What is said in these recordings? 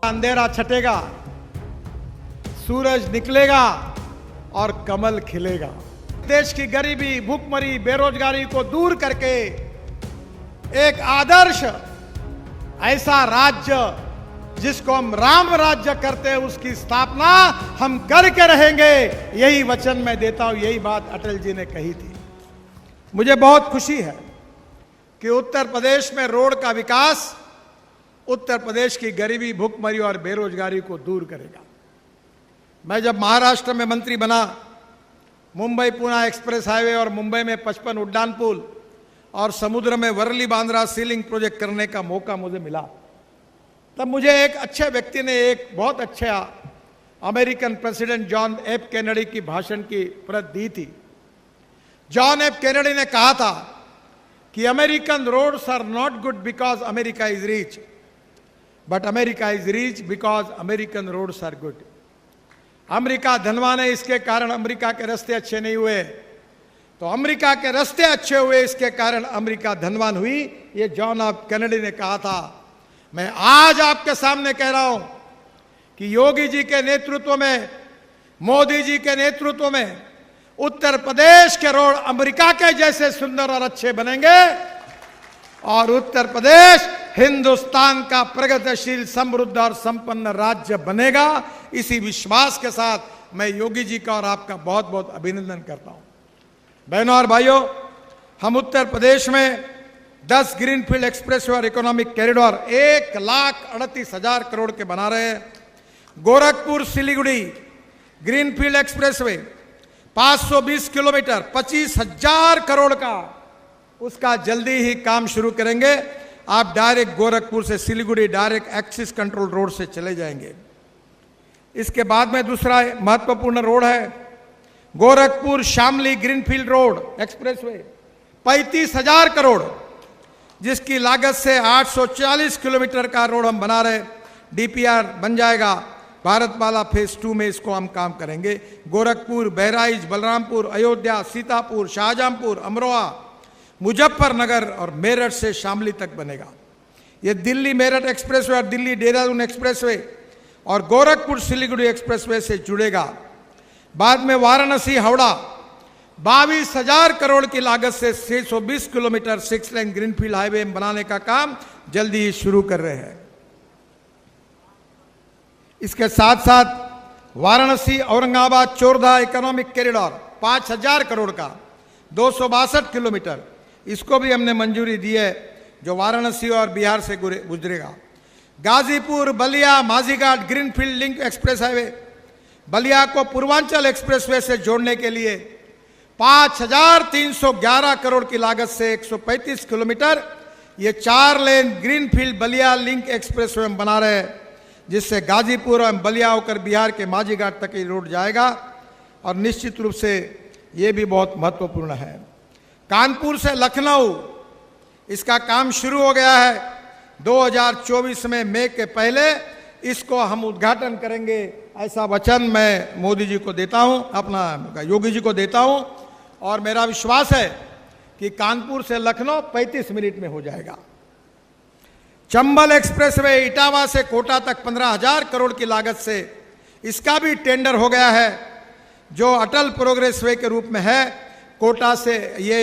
अंधेरा छटेगा, सूरज निकलेगा और कमल खिलेगा। देश की गरीबी, भूखमरी, बेरोजगारी को दूर करके एक आदर्श ऐसा राज्य जिसको हम राम राज्य करते हैं, उसकी स्थापना हम करके रहेंगे। यही वचन मैं देता हूं। यही बात अटल जी ने कही थी। मुझे बहुत खुशी है कि उत्तर प्रदेश में रोड का विकास उत्तर प्रदेश की गरीबी, भूखमरी और बेरोजगारी को दूर करेगा। मैं जब महाराष्ट्र में मंत्री बना, मुंबई पुणे एक्सप्रेस हाईवे और मुंबई में 55 उड्डान पुल और समुद्र में वर्ली बांद्रा सीलिंग प्रोजेक्ट करने का मौका मुझे मिला, तब मुझे एक अच्छे व्यक्ति ने एक बहुत अच्छा American president John F Kennedy की भाषण की प्रत दी थी। जॉन एफ कैनेडी ने कहा था कि American roads are not good because America is rich, but America is rich because American roads are good. America धनवान है, इसके कारण अमेरिका के रास्ते अच्छे नहीं हुए, तो अमेरिका के रास्ते अच्छे हुए, इसके कारण अमेरिका धनवान हुई। ये जॉन एफ कैनेडी ने कहा था। मैं आज आपके सामने कह रहा हूं कि योगी जी के नेतृत्व में, मोदी जी के नेतृत्व में उत्तर प्रदेश के रोड अमेरिका के जैसे सुंदर और अच्छे बनेंगे और उत्तर प्रदेश हिंदुस्तान का प्रगतिशील, समृद्ध और संपन्न राज्य बनेगा। इसी विश्वास के साथ मैं योगी जी का और आपका बहुत बहुत अभिनंदन करता हूं। बहनों और भाइयों, हम उत्तर प्रदेश में 10 ग्रीनफील्ड एक्सप्रेसवे और इकोनॉमिक कॉरिडोर 1,38,000 करोड़ के बना रहे हैं। Gorakhpur Siliguri greenfield expressway 520 kilometre 25,000 crore का, उसका जल्दी ही काम शुरू करेंगे। आप डायरेक्ट गोरखपुर से Siliguri direct axis control road से चले जाएंगे। इसके बाद में दूसरा महत्वपूर्ण रोड है Gorakhpur Shamli greenfield road expressway 35,000 crore, जिसकी लागत से 840 किलोमीटर का रोड हम बना रहे। डीपीआर बन जाएगा, भारतमाला फेज 2 में इसको हम काम करेंगे। गोरखपुर, बहराइच, बलरामपुर, अयोध्या, सीतापुर, शाहजहांपुर, अमरोहा, मुजफ्फरनगर और मेरठ से शामली तक बनेगा। ये दिल्ली मेरठ एक्सप्रेसवे और दिल्ली देहरादून एक्सप्रेसवे और गोरखपुर सिलीगुड़ी एक्सप्रेसवे से जुड़ेगा। बाद में वाराणसी हावड़ा 22,000 करोड़ की लागत से 620 किलोमीटर 6 लेन ग्रीनफील्ड हाईवे बनाने का काम जल्दी ही शुरू कर रहे हैं। इसके साथ साथ वाराणसी औरंगाबाद चोरधा इकोनॉमिक कॉरिडोर 5,000 करोड़ का 262 किलोमीटर, इसको भी हमने मंजूरी दी है, जो वाराणसी और बिहार से गुजरेगा। Ghazipur Ballia Majhighat greenfield link express highway Ballia को पूर्वांचल एक्सप्रेसवे से जोड़ने के लिए 5,311 करोड़ की लागत से 135 किलोमीटर ये 4 lane greenfield Ballia link expressway हम बना रहे हैं, जिससे गाजीपुर और बलिया होकर बिहार के माझीघाट तक ये रोड जाएगा। और निश्चित रूप से ये भी बहुत महत्वपूर्ण है। कानपुर से लखनऊ, इसका काम शुरू हो गया है। 2024 में मई के पहले इसको हम उद्घाटन करेंगे, ऐसा वचन मैं मोदी जी को देता हूं, अपना योगी जी को देता हूं। और मेरा विश्वास है कि कानपुर से लखनऊ 35 मिनट में हो जाएगा। चंबल एक्सप्रेसवे इटावा से कोटा तक 15,000 करोड़ की लागत से, इसका भी टेंडर हो गया है, जो अटल प्रोग्रेस वे के रूप में है। कोटा से ये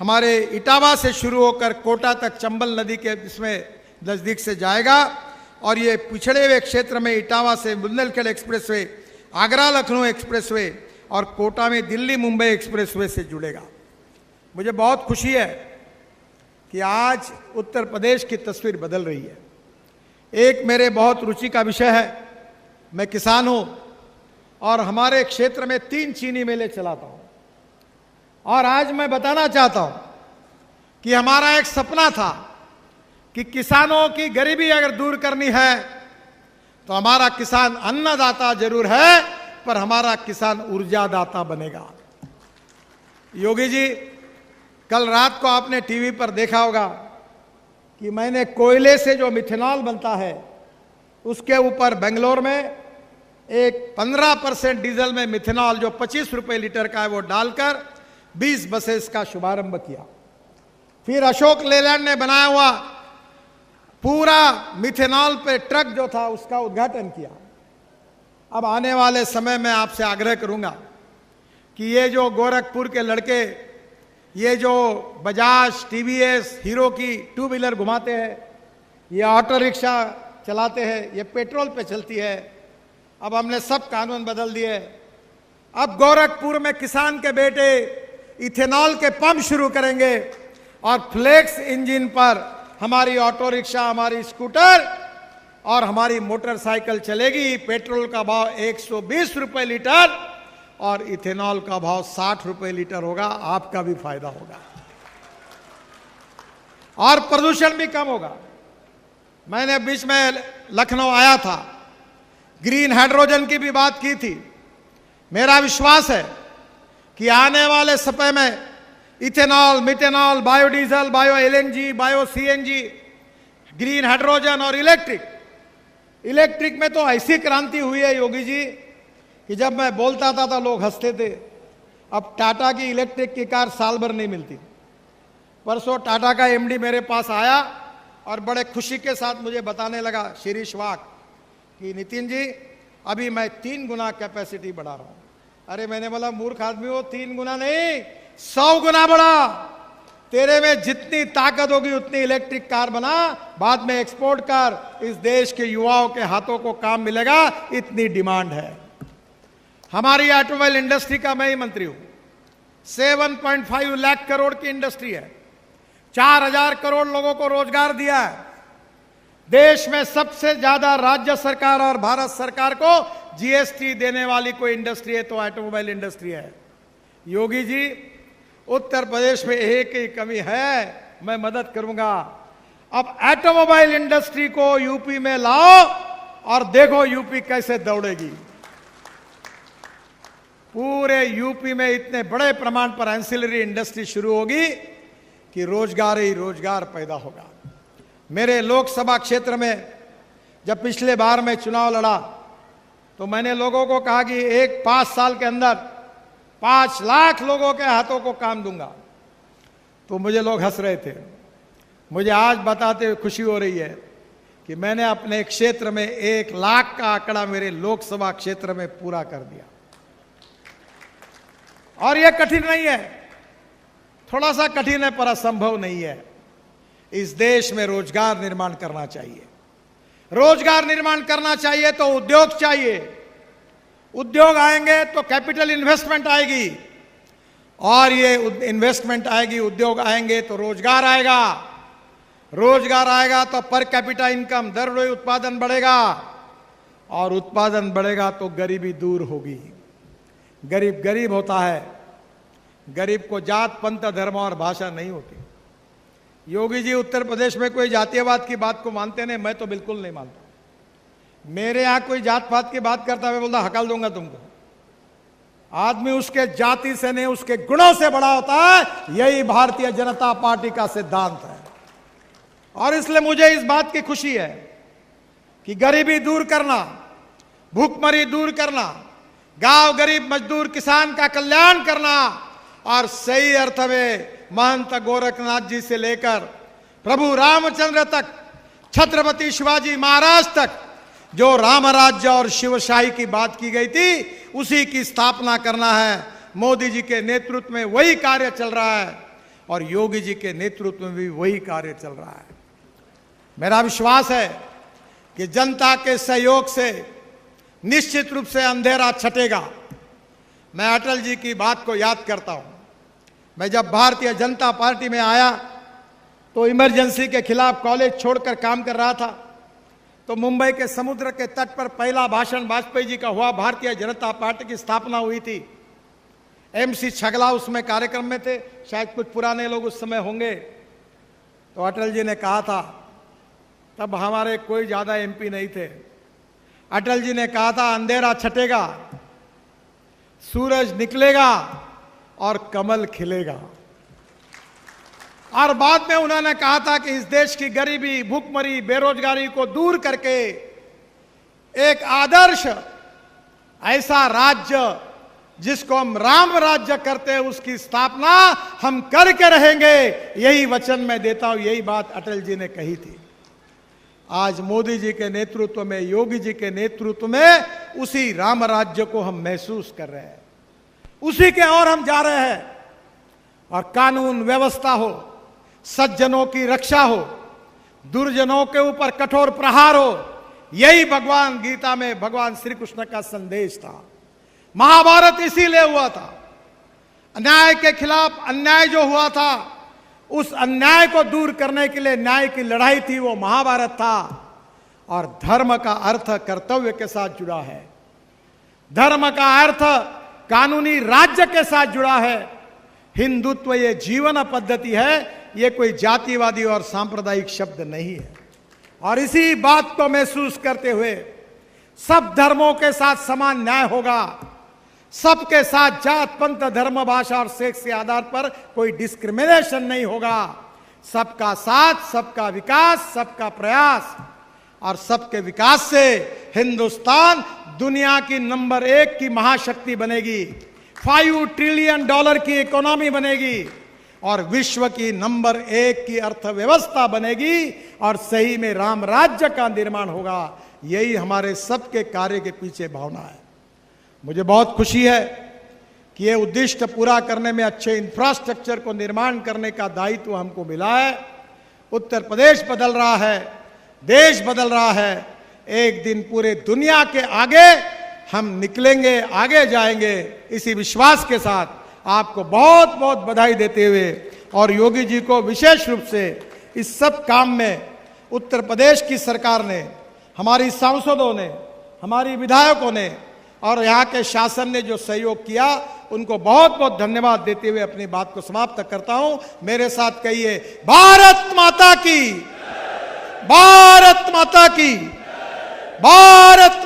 हमारे इटावा से शुरू होकर कोटा तक चंबल नदी के इसमें नजदीक से जाएगा और ये पिछड़े हुए क्षेत्र में इटावा से बुंदेलखंड एक्सप्रेसवे, आगरा लखनऊ एक्सप्रेसवे और कोटा में दिल्ली मुंबई एक्सप्रेसवे से जुड़ेगा। मुझे बहुत खुशी है कि आज उत्तर प्रदेश की तस्वीर बदल रही है। एक मेरे बहुत रुचि का विषय है, मैं किसान हूं और हमारे क्षेत्र में 3 चीनी मेले चलाता हूं। और आज मैं बताना चाहता हूं कि हमारा एक सपना था कि किसानों की गरीबी अगर दूर करनी है तो हमारा किसान अन्नदाता जरूर है, पर हमारा किसान ऊर्जादाता बनेगा। योगी जी, कल रात को आपने टीवी पर देखा होगा कि मैंने कोयले से जो मिथेनॉल बनता है उसके ऊपर बेंगलोर में एक 15% डीजल में मिथेनॉल जो 25 रुपए लीटर का है वो डालकर 20 बसेस का शुभारंभ किया। फिर अशोक लेलैंड ने बनाया हुआ पूरा मिथेनॉल पे ट्रक जो था उसका उद्घाटन किया। अब आने वाले समय में आपसे आग्रह करूंगा कि ये जो गोरखपुर के लड़के ये जो बजाज, टीवीएस, हीरो की टू व्हीलर घुमाते हैं, ये ऑटो रिक्शा चलाते हैं, ये पेट्रोल पे चलती है। अब हमने सब कानून बदल दिए। अब गोरखपुर में किसान के बेटे इथेनॉल के पंप शुरू करेंगे और फ्लेक्स इंजन पर हमारी ऑटो रिक्शा, हमारी स्कूटर और हमारी मोटरसाइकिल चलेगी। पेट्रोल का भाव 120 रुपए लीटर और इथेनॉल का भाव 60 रुपए लीटर होगा। आपका भी फायदा होगा और प्रदूषण भी कम होगा। मैंने बीच में लखनऊ आया था, ग्रीन हाइड्रोजन की भी बात की थी। मेरा विश्वास है कि आने वाले समय में ethanol, methanol, biodiesel, bio LNG, bio CNG, green hydrogen और इलेक्ट्रिक में तो ऐसी क्रांति हुई है योगी जी कि जब मैं बोलता था तो लोग हंसते थे। अब टाटा की इलेक्ट्रिक की कार साल भर नहीं मिलती। परसों टाटा का एमडी मेरे पास आया और बड़े खुशी के साथ मुझे बताने लगा, शिरीष वाक, कि नितिन जी अभी मैं 3 गुना कैपेसिटी बढ़ा रहा हूं। अरे मैंने बोला मूर्ख आदमी हो, 3 गुना नहीं 100 गुना बढ़ा। तेरे में जितनी ताकत होगी उतनी इलेक्ट्रिक कार बना, बाद में एक्सपोर्ट कर। इस देश के युवाओं के हाथों को काम मिलेगा, इतनी डिमांड है। हमारी ऑटोमोबाइल इंडस्ट्री का मैं ही मंत्री हूं। 7.5 लाख करोड़ की इंडस्ट्री है, 4000 करोड़ लोगों को रोजगार दिया है। देश में सबसे ज्यादा राज्य सरकार और भारत सरकार को जीएसटी देने वाली कोई इंडस्ट्री है तो ऑटोमोबाइल इंडस्ट्री है। योगी जी, उत्तर प्रदेश में एक ही कमी है, मैं मदद करूंगा। अब ऑटोमोबाइल इंडस्ट्री को यूपी में लाओ और देखो यूपी कैसे दौड़ेगी। पूरे यूपी में इतने बड़े प्रमाण पर एंसिलरी इंडस्ट्री शुरू होगी कि रोजगार ही रोजगार पैदा होगा। मेरे लोकसभा क्षेत्र में जब पिछले बार मैं चुनाव लड़ा तो मैंने लोगों को कहा कि 5 साल के अंदर 5 लाख लोगों के हाथों को काम दूंगा। तो मुझे लोग हंस रहे थे। मुझे आज बताते हुए खुशी हो रही है कि मैंने अपने क्षेत्र में 1 लाख का आंकड़ा मेरे लोकसभा क्षेत्र में पूरा कर दिया। और यह कठिन नहीं है, थोड़ा सा कठिन है पर असंभव नहीं है। इस देश में रोजगार निर्माण करना चाहिए। रोजगार निर्माण करना चाहिए तो उद्योग चाहिए। उद्योग आएंगे तो कैपिटल इन्वेस्टमेंट आएगी और ये इन्वेस्टमेंट आएगी, उद्योग आएंगे तो रोजगार आएगा। रोजगार आएगा तो पर कैपिटा इनकम, दरडोई उत्पादन बढ़ेगा और उत्पादन बढ़ेगा तो गरीबी दूर होगी। गरीब गरीब होता है, गरीब को जात, पंथ, धर्म और भाषा नहीं होती। योगी जी उत्तर प्रदेश में कोई जातीयवाद की बात को मानते नहीं, मैं तो बिल्कुल नहीं मानता। मेरे यहां कोई जात पात की बात करता है, बोलता हकल दूंगा तुमको। आदमी उसके जाति से नहीं उसके गुणों से बड़ा होता है। यही भारतीय जनता पार्टी का सिद्धांत है और इसलिए मुझे इस बात की खुशी है कि गरीबी दूर करना, भूखमरी दूर करना, गांव गरीब मजदूर किसान का कल्याण करना और सही अर्थ में महंत गोरखनाथ जी से लेकर प्रभु रामचंद्र तक, छत्रपति शिवाजी महाराज तक जो राम राज्य और शिवशाही की बात की गई थी उसी की स्थापना करना है। मोदी जी के नेतृत्व में वही कार्य चल रहा है और योगी जी के नेतृत्व में भी वही कार्य चल रहा है। मेरा विश्वास है कि जनता के सहयोग से निश्चित रूप से अंधेरा छटेगा। मैं अटल जी की बात को याद करता हूं। मैं जब भारतीय जनता पार्टी में आया तो इमरजेंसी के खिलाफ कॉलेज छोड़कर काम कर रहा था। तो मुंबई के समुद्र के तट पर पहला भाषण वाजपेयी जी का हुआ। भारतीय जनता पार्टी की स्थापना हुई थी। एमसी छगला उसमें कार्यक्रम में थे, शायद कुछ पुराने लोग उस समय होंगे। तो अटल जी ने कहा था, तब हमारे कोई ज्यादा एमपी नहीं थे, अटल जी ने कहा था अंधेरा छटेगा, सूरज निकलेगा और कमल खिलेगा। और बाद में उन्होंने कहा था कि इस देश की गरीबी, भूखमरी, बेरोजगारी को दूर करके एक आदर्श ऐसा राज्य जिसको हम राम राज्य करते हैं उसकी स्थापना हम करके रहेंगे। यही वचन मैं देता हूं, यही बात अटल जी ने कही थी। आज मोदी जी के नेतृत्व में, योगी जी के नेतृत्व में उसी राम राज्य को हम महसूस कर रहे हैं, उसी के ओर हम जा रहे हैं। और कानून व्यवस्था हो, सज्जनों की रक्षा हो, दुर्जनों के ऊपर कठोर प्रहार हो, यही भगवान गीता में भगवान श्री कृष्ण का संदेश था। महाभारत इसीलिए हुआ था। अन्याय के खिलाफ अन्याय जो हुआ था, उस अन्याय को दूर करने के लिए न्याय की लड़ाई थी, वो महाभारत था। और धर्म का अर्थ कर्तव्य के साथ जुड़ा है, धर्म का अर्थ कानूनी राज्य के साथ जुड़ा है। हिंदुत्व ये जीवन पद्धति है, ये कोई जातिवादी और सांप्रदायिक शब्द नहीं है। और इसी बात को महसूस करते हुए सब धर्मों के साथ समान न्याय होगा, सबके साथ जात पंथ धर्म भाषा और सेक्स के आधार पर कोई डिस्क्रिमिनेशन नहीं होगा। सबका साथ, सबका विकास, सबका प्रयास, और सबके विकास से हिंदुस्तान दुनिया की नंबर 1 की महाशक्ति बनेगी, $5 ट्रिलियन की इकोनॉमी बनेगी और विश्व की नंबर 1 की अर्थव्यवस्था बनेगी और सही में राम राज्य का निर्माण होगा। यही हमारे सबके कार्य के पीछे भावना है। मुझे बहुत खुशी है कि ये उद्दिष्ट पूरा करने में अच्छे इंफ्रास्ट्रक्चर को निर्माण करने का दायित्व हमको मिला है। उत्तर प्रदेश बदल रहा है, देश बदल रहा है। एक दिन पूरे दुनिया के आगे हम निकलेंगे, आगे जाएंगे। इसी विश्वास के साथ आपको बहुत बहुत बधाई देते हुए और योगी जी को विशेष रूप से इस सब काम में उत्तर प्रदेश की सरकार ने, हमारी सांसदों ने, हमारी विधायकों ने और यहाँ के शासन ने जो सहयोग किया, उनको बहुत बहुत धन्यवाद देते हुए अपनी बात को समाप्त करता हूं। मेरे साथ कहिए, भारत माता की, भारत माता की, भारत